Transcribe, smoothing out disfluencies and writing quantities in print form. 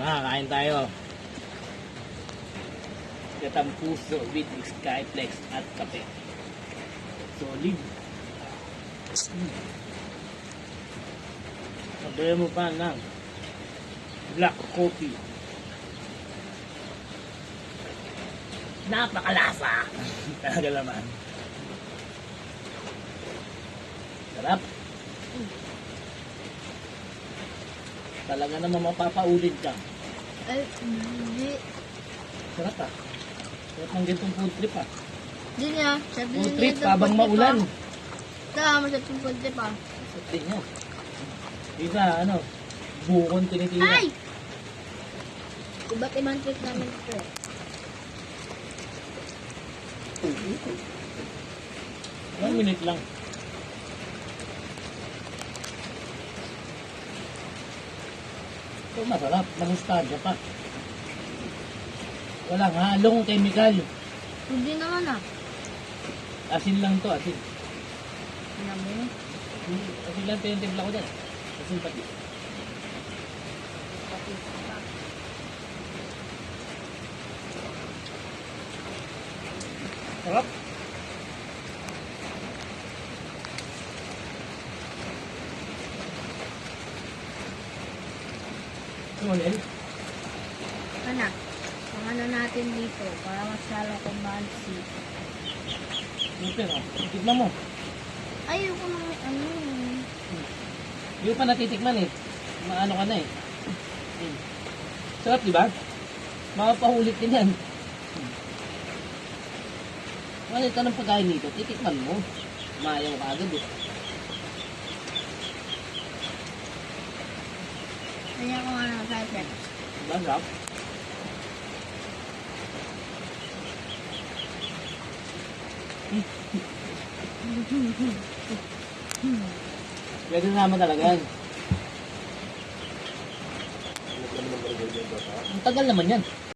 Tara, kain tayo. Gatang puso with Skyflex at kape. Solid. Sabayan mo pa ng black coffee. Napakalasa. Talaga naman. Sarap. Talaga naman mapapaulit ka. Ay, hindi. Sarap ah. Sarap ng gantong food trip ah. Hindi niya. Sabi Food niya trip itong habang food trip, maulan. ah. Tama sa itong food trip, ah. Sarap din yan. Isa ano, bukon tinitira. Ay! Iba't ibang trip namin ito. 1 minute lang. Ito masarap, magustahan pa. Walang halong chemical. Hindi naman, ah. Asin lang to, asin. Alam mo? Asin lang tinitimpla ko dyan. Asin pati. Sarap. Sumunod. Anak, ang ano natin dito, para mas lalo kumansi. Super ah. Tikman mo. Ayoko na may ano. Hindi pa natitikman eh. Maano ka na eh. Sarap, di ba? Makapahulit din yan. Malit ka ng pagkain dito, titikman mo. Maayaw ka agad eh. Kaya ko nga ng Cyplex. Diba, sarap? Pwede naman talaga yan. Ang tagal naman yan.